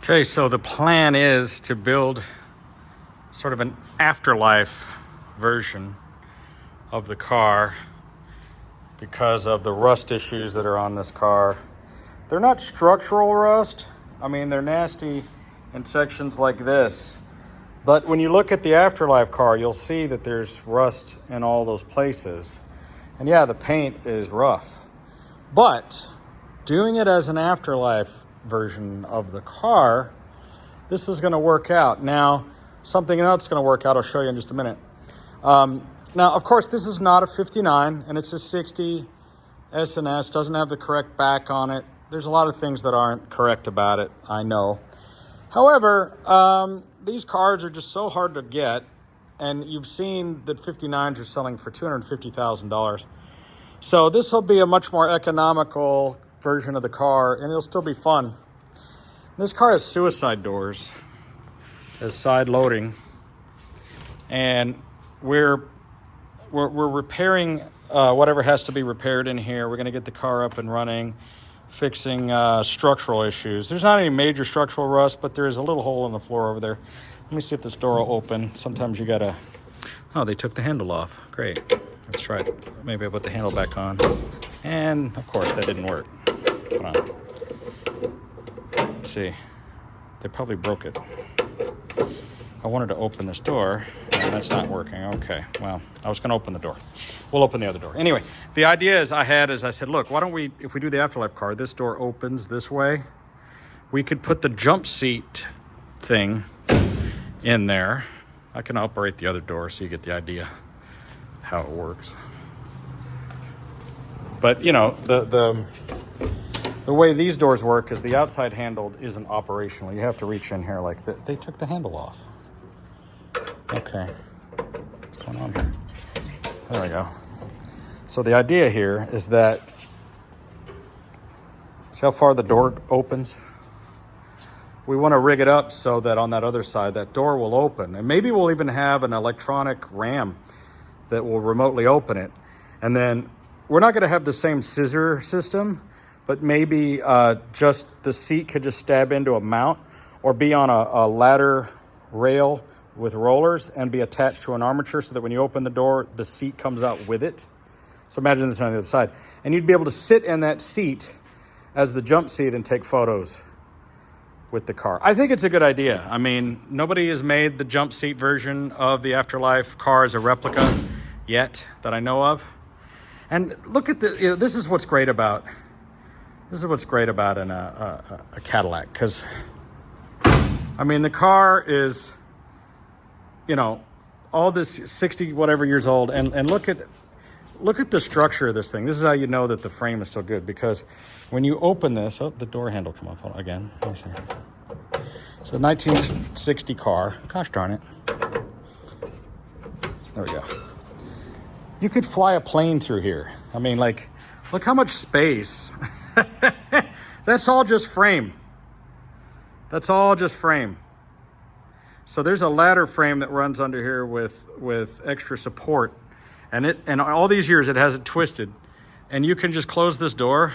Okay, so the plan is to build sort of an afterlife version of the car because of the rust issues that are on this car. They're not structural rust. I mean, they're nasty in sections like this. But when you look at the afterlife car, you'll see that there's rust in all those places. And yeah, the paint is rough. But doing it as an afterlife version of the car, this is going to work out. Now, something else going to work out, I'll show you in just a minute. Now, of course, this is not a 59, and it's a 60 S&S, doesn't have the correct back on it. There's a lot of things that aren't correct about it, I know. However, these cars are just so hard to get, and you've seen that 59s are selling for $250,000. So this will be a much more economical version of the car, and it'll still be fun. This car has suicide doors, has side loading, and we're repairing whatever has to be repaired in here. We're going to get the car up and running, fixing structural issues. There's not any major structural rust, but there is a little hole in the floor over there. Let me see if this door will open. Sometimes you gotta... Oh, they took the handle off. Great. Let's try it. Maybe I'll put the handle back on. And, of course, that didn't work. Hold on. Let's see. They probably broke it. I wanted to open this door, and that's not working. Okay, well, I was going to open the door. We'll open the other door. Anyway, the idea I said, look, why don't we, if we do the afterlife car, this door opens this way. We could put the jump seat thing in there. I can operate the other door so you get the idea how it works. But, you know, the way these doors work is the outside handle isn't operational. You have to reach in here like that. They took the handle off. Okay, what's going on here? There we go. So the idea here is that, see how far the door opens? We want to rig it up so that on that other side, that door will open. And maybe we'll even have an electronic ram that will remotely open it. And then we're not going to have the same scissor system, but maybe just the seat could just stab into a mount or be on a ladder rail with rollers and be attached to an armature so that when you open the door, the seat comes out with it. So imagine this on the other side. And you'd be able to sit in that seat as the jump seat and take photos with the car. I think it's a good idea. I mean, nobody has made the jump seat version of the afterlife car as a replica yet that I know of. And look at this is what's great about a Cadillac, because I mean, the car is, you know, all this 60 whatever years old, and look at the structure of this thing. This is how you know that the frame is still good, because when you open this, oh, the door handle come off again. Let me see. It's a 1960 car. Gosh darn it. There we go. You could fly a plane through here. I mean, like, look how much space. That's all just frame. That's all just frame. So there's a ladder frame that runs under here with extra support. And all these years it hasn't twisted. And you can just close this door.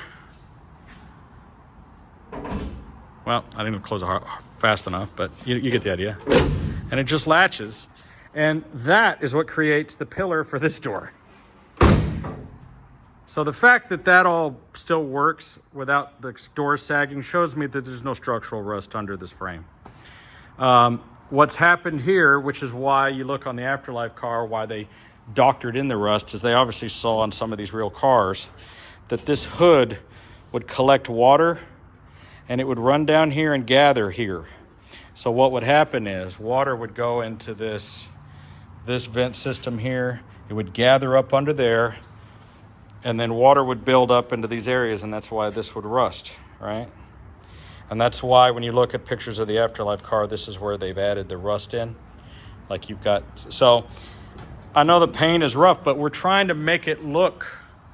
Well, I didn't close it fast enough, but you get the idea. And it just latches. And that is what creates the pillar for this door. So the fact that all still works without the door sagging shows me that there's no structural rust under this frame. What's happened here, which is why you look on the afterlife car, why they doctored in the rust, is they obviously saw on some of these real cars that this hood would collect water and it would run down here and gather here. So what would happen is water would go into this vent system here. It would gather up under there, and then water would build up into these areas, and that's why this would rust, right? And that's why when you look at pictures of the afterlife car, this is where they've added the rust in. Like you've got, so I know the paint is rough, but we're trying to make it look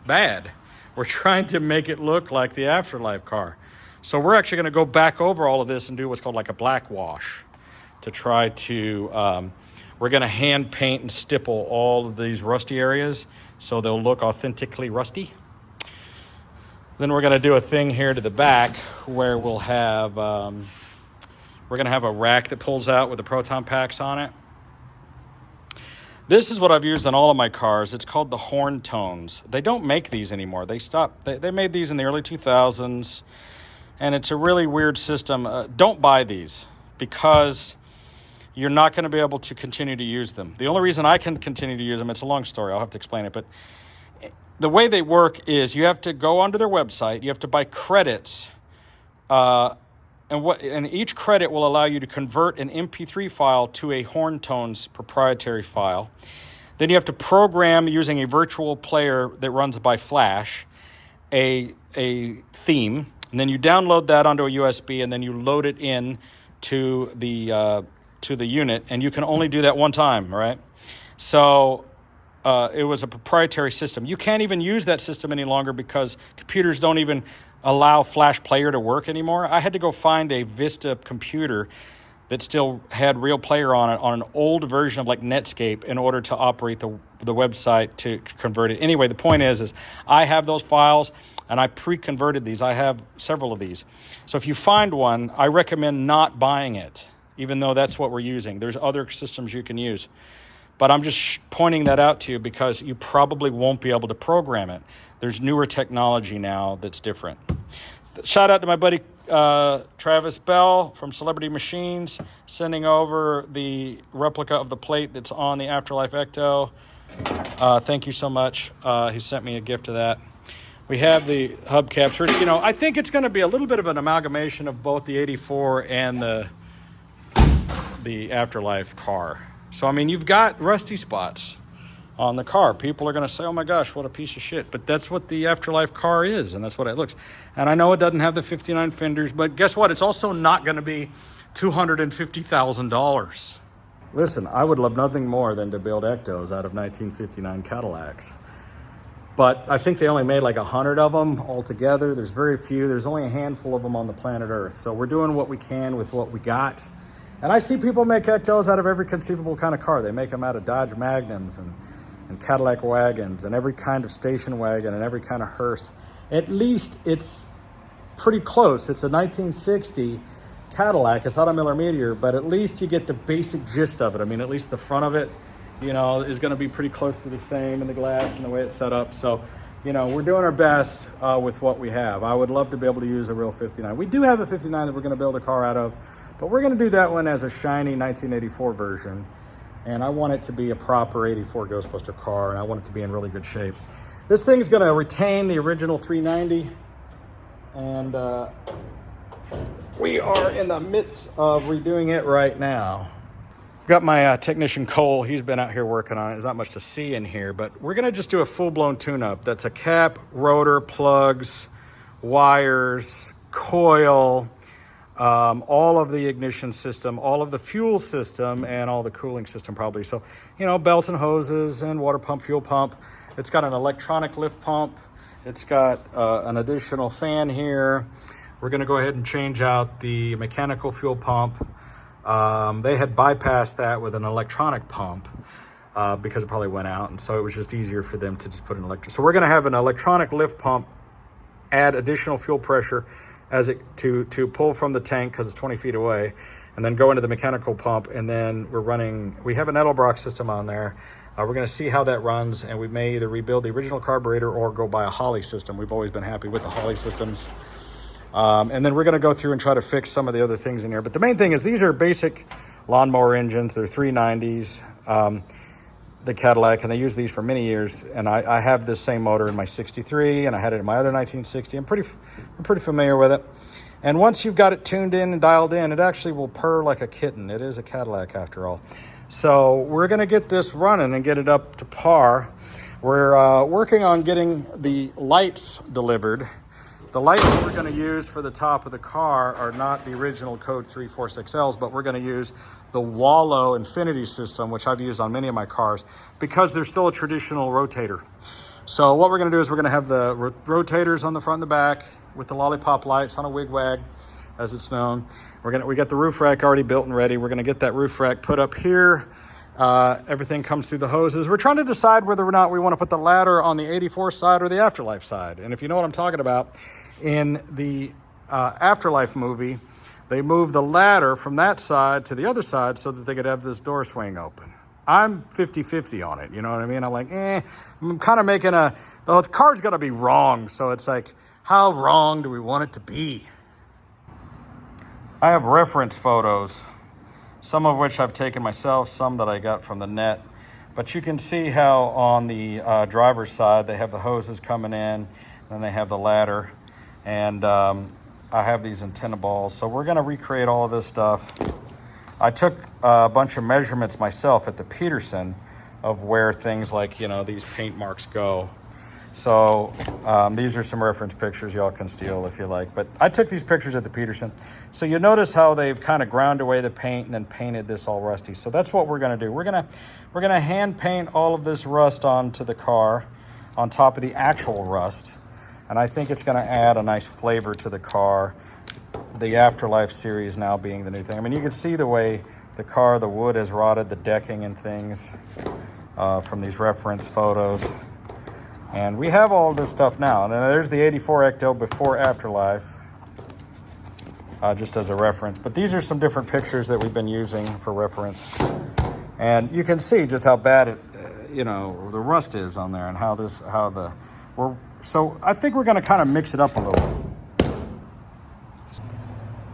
bad. We're trying to make it look like the afterlife car. So we're actually going to go back over all of this and do what's called like a black wash to try to, we're going to hand paint and stipple all of these rusty areas so they'll look authentically rusty. Then we're going to do a thing here to the back where we'll have, we're going to have a rack that pulls out with the proton packs on it. This is what I've used on all of my cars. It's called the horn tones. They don't make these anymore. They stopped. They made these in the early 2000s, and it's a really weird system. Don't buy these because you're not going to be able to continue to use them. The only reason I can continue to use them, it's a long story. I'll have to explain it, but the way they work is you have to go onto their website. You have to buy credits, and each credit will allow you to convert an MP3 file to a horn tones proprietary file. Then you have to program using a virtual player that runs by Flash a theme, and then you download that onto a USB, and then you load it in to the unit, and you can only do that one time, right? So it was a proprietary system. You can't even use that system any longer because computers don't even allow Flash Player to work anymore. I had to go find a Vista computer that still had Real Player on it on an old version of like Netscape in order to operate the website to convert it. Anyway, the point is I have those files and I pre-converted these. I have several of these. So if you find one, I recommend not buying it, even though that's what we're using. There's other systems you can use. But I'm just pointing that out to you because you probably won't be able to program it. There's newer technology now that's different. Shout out to my buddy Travis Bell from Celebrity Machines, sending over the replica of the plate that's on the Afterlife ECTO. Thank you so much. He sent me a gift of that. We have the hubcaps. You know, I think it's going to be a little bit of an amalgamation of both the 84 and the Afterlife car. So, I mean, you've got rusty spots on the car. People are going to say, oh my gosh, what a piece of shit. But that's what the Afterlife car is, and that's what it looks. And I know it doesn't have the 59 fenders, but guess what? It's also not going to be $250,000. Listen, I would love nothing more than to build ECTOs out of 1959 Cadillacs. But I think they only made like 100 of them altogether. There's very few. There's only a handful of them on the planet Earth. So we're doing what we can with what we got. And I see people make ECTOs out of every conceivable kind of car. They make them out of Dodge Magnums and Cadillac wagons and every kind of station wagon and every kind of hearse. At least it's pretty close. It's a 1960 Cadillac. It's not a Miller Meteor, but at least you get the basic gist of it. I mean, at least the front of it, you know, is going to be pretty close to the same in the glass and the way it's set up. So, you know, we're doing our best with what we have. I would love to be able to use a real 59. We do have a 59 that we're going to build a car out of, but we're going to do that one as a shiny 1984 version. And I want it to be a proper 84 Ghostbuster car, and I want it to be in really good shape. This thing's going to retain the original 390, and we are in the midst of redoing it right now. Got my technician Cole. He's been out here working on it. There's not much to see in here, but we're going to just do a full-blown tune-up. That's a cap, rotor, plugs, wires, coil, all of the ignition system, all of the fuel system, and all the cooling system probably. So, you know, belts and hoses and water pump, fuel pump. It's got an electronic lift pump. It's got an additional fan here. We're going to go ahead and change out the mechanical fuel pump. They had bypassed that with an electronic pump because it probably went out, and so it was just easier for them to just put an electric. So we're going to have an electronic lift pump, add additional fuel pressure as it to pull from the tank because it's 20 feet away, and then go into the mechanical pump. And then we have an Edelbrock system on there. We're going to see how that runs, and we may either rebuild the original carburetor or go buy a Holley system. We've always been happy with the Holley systems. And then we're going to go through and try to fix some of the other things in here. But the main thing is these are basic lawnmower engines. They're 390s, the Cadillac, and they use these for many years. And I have this same motor in my 63, and I had it in my other 1960. I'm pretty familiar with it. And once you've got it tuned in and dialed in, it actually will purr like a kitten. It is a Cadillac after all. So we're going to get this running and get it up to par. We're working on getting the lights delivered. The lights we're going to use for the top of the car are not the original Code 346Ls, but we're going to use the Wallow Infinity system, which I've used on many of my cars, because they're still a traditional rotator. So what we're going to do is we're going to have the rotators on the front and the back with the lollipop lights on a wig-wag, as it's known. We got the roof rack already built and ready. We're going to get that roof rack put up here, Everything comes through the hoses. We're trying to decide whether or not we want to put the ladder on the 84 side or the Afterlife side. And if you know what I'm talking about, in the Afterlife movie, they moved the ladder from that side to the other side so that they could have this door swing open. I'm 50-50 on it, you know what I mean? I'm like, I'm kind of making the card's got to be wrong. So it's like, how wrong do we want it to be? I have reference photos, some of which I've taken myself, some that I got from the net. But you can see how on the driver's side, they have the hoses coming in, then they have the ladder, and I have these antenna balls. So we're gonna recreate all of this stuff. I took a bunch of measurements myself at the Peterson of where things like, these paint marks go. So these are some reference pictures y'all can steal if you like. But I took these pictures at the Peterson. So you notice how they've kind of ground away the paint and then painted this all rusty. So that's what we're gonna do. We're gonna hand paint all of this rust onto the car on top of the actual rust. And I think it's gonna add a nice flavor to the car. The Afterlife series now being the new thing. I mean, you can see the way the wood has rotted, the decking and things from these reference photos. And we have all this stuff now. And then there's the 84 ECTO before Afterlife, just as a reference. But these are some different pictures that we've been using for reference. And you can see just how bad the rust is on there and so I think we're gonna kind of mix it up a little.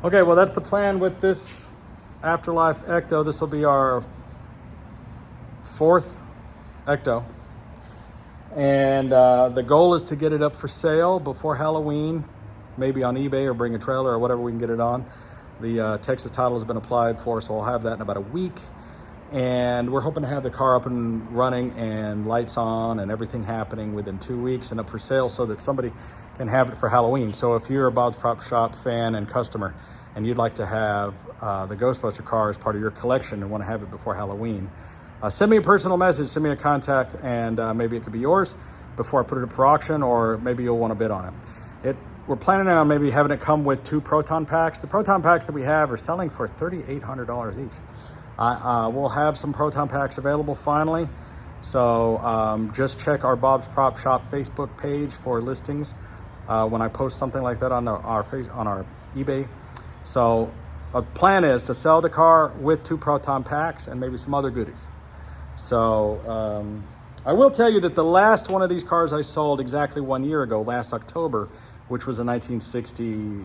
Okay, well, that's the plan with this Afterlife ECTO. This will be our 4th ECTO. And the goal is to get it up for sale before Halloween, maybe on eBay or bring a trailer or whatever we can get it on. The Texas title has been applied for, so we'll have that in about a week. And we're hoping to have the car up and running and lights on and everything happening within 2 weeks and up for sale so that somebody can have it for Halloween. So if you're a Bob's Prop Shop fan and customer and you'd like to have the Ghostbuster car as part of your collection and want to have it before Halloween, send me a personal message, send me a contact, and maybe it could be yours before I put it up for auction, or maybe you'll want to bid on it. We're planning on maybe having it come with 2 proton packs. The proton packs that we have are selling for $3,800 each. We'll have some proton packs available finally. So just check our Bob's Prop Shop Facebook page for listings when I post something like that on our eBay. So the plan is to sell the car with 2 proton packs and maybe some other goodies. So I will tell you that the last one of these cars I sold exactly 1 year ago, last October, which was a 1960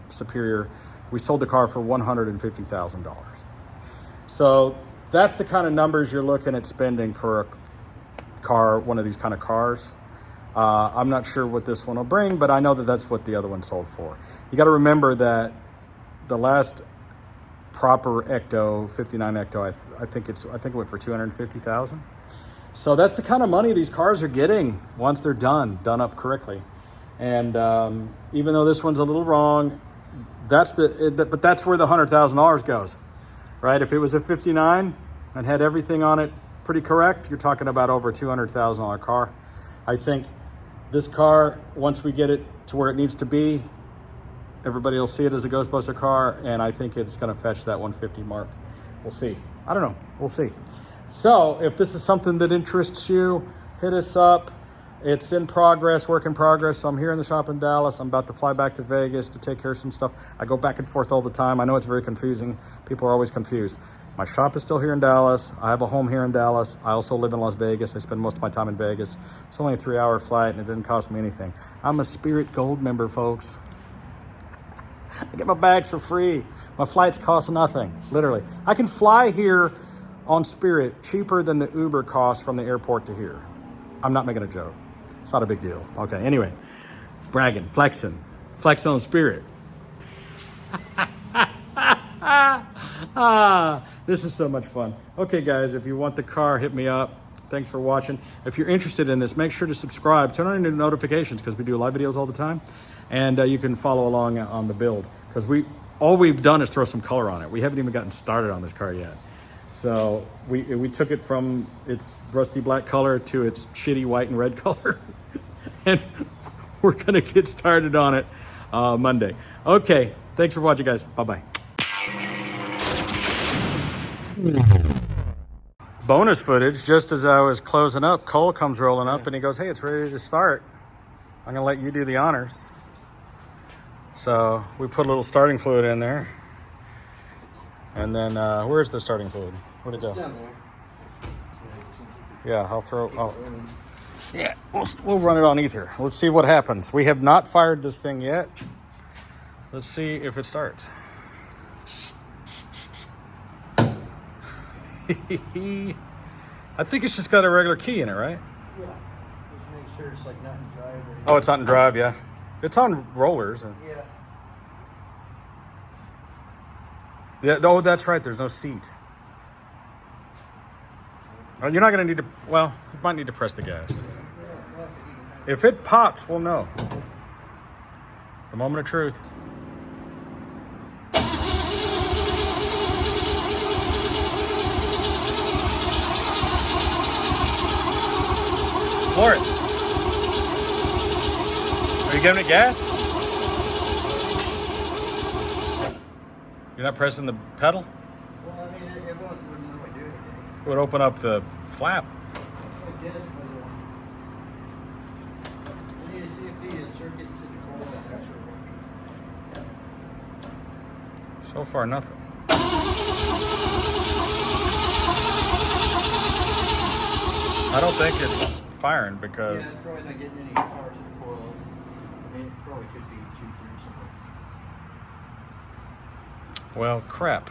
Superior, we sold the car for $150,000. So that's the kind of numbers you're looking at spending for a car, one of these kind of cars. I'm not sure what this one will bring, but I know that that's what the other one sold for. You got to remember that the last proper ECTO, 59 ECTO, I think it went for $250,000. So that's the kind of money these cars are getting once they're done up correctly. And even though this one's a little wrong, but that's where the $100,000 goes, right? If it was a 59 and had everything on it pretty correct, you're talking about over a $200,000 car. I think this car, once we get it to where it needs to be, everybody will see it as a Ghostbuster car, and I think it's going to fetch that 150 mark. We'll see. I don't know. We'll see. So if this is something that interests you, hit us up. It's in progress, work in progress. So I'm here in the shop in Dallas. I'm about to fly back to Vegas to take care of some stuff. I go back and forth all the time. I know it's very confusing. People are always confused. My shop is still here in Dallas. I have a home here in Dallas. I also live in Las Vegas. I spend most of my time in Vegas. It's only a 3-hour flight, and it didn't cost me anything. I'm a Spirit Gold member, folks. I get my bags for free. My flights cost nothing, literally. I can fly here on Spirit cheaper than the Uber cost from the airport to here. I'm not making a joke. It's not a big deal. Okay, anyway, bragging, flexing on Spirit. This is so much fun. Okay, guys, if you want the car, hit me up. Thanks for watching. If you're interested in this, make sure to subscribe. Turn on your notifications because we do live videos all the time. And you can follow along on the build because all we've done is throw some color on it. We haven't even gotten started on this car yet. So we took it from its rusty black color to its shitty white and red color. And we're gonna get started on it Monday. Okay, thanks for watching, guys. Bye-bye. bonus footage. Just as I was closing up, Cole comes rolling up and he goes, hey, it's ready to start. I'm gonna let you do the honors. So we put a little starting fluid in there. And then, where's the starting fluid? Where'd it go? Down there. Yeah, I'll throw, oh. Yeah, we'll run it on ether. Let's see what happens. We have not fired this thing yet. Let's see if it starts. I think it's just got a regular key in it, right? Yeah. Just make sure it's like not in drive. Or Oh, it's not in drive, yeah. It's on rollers. Yeah. Yeah. Oh, that's right. There's no seat. Oh, you're not going to need to, well, you might need to press the gas. If it pops, we'll know. The moment of truth. Floor it. Are you giving it gas? You're not pressing the pedal? Well, I mean, it wouldn't really do anything. It would open up the flap. I guess, but I need to see if the circuit to the coil is actually working. So far, nothing. I don't think it's firing Yeah, because it's probably not getting any power to the coil. I mean, it probably could be cheap or something. well, crap.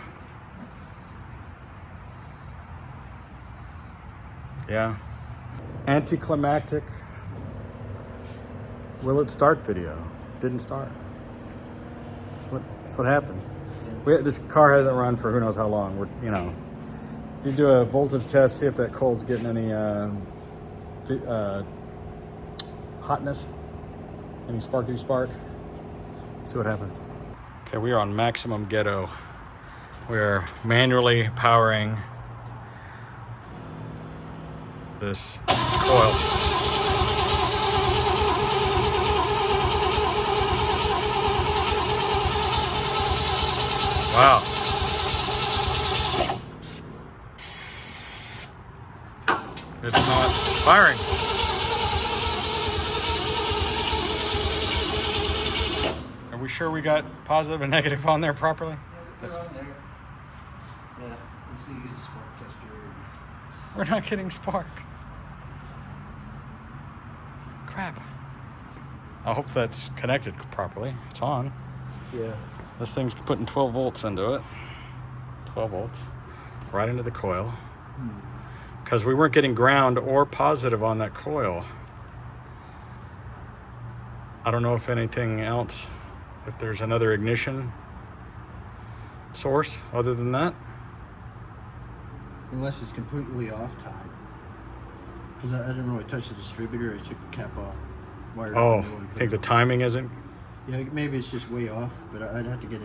Yeah. Anticlimactic. Will it start video? Didn't start. That's what happens. This car hasn't run for who knows how long. You do a voltage test, see if that coil's getting any hotness, any sparky spark. See what happens. Okay, we are on maximum ghetto. We're manually powering this coil. Wow. It's not firing. Are we sure we got positive and negative on there properly? Yeah, they're on there. Yeah, let's need to get a spark tester. We're not getting spark. Crap. I hope that's connected properly. It's on. Yeah. This thing's putting 12 volts into it. 12 volts. Right into the coil. Because we weren't getting ground or positive on that coil. I don't know if anything else, if there's another ignition source other than that. Unless it's completely off time. Because I didn't really touch the distributor. I took the cap off. Wired Oh, up you think the timing isn't? Yeah, maybe it's just way off, but I'd have to get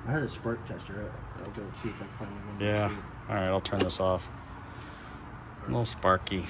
I had a spark tester. I'll go see if I can find one. Yeah. All right, I'll turn this off. A little sparky.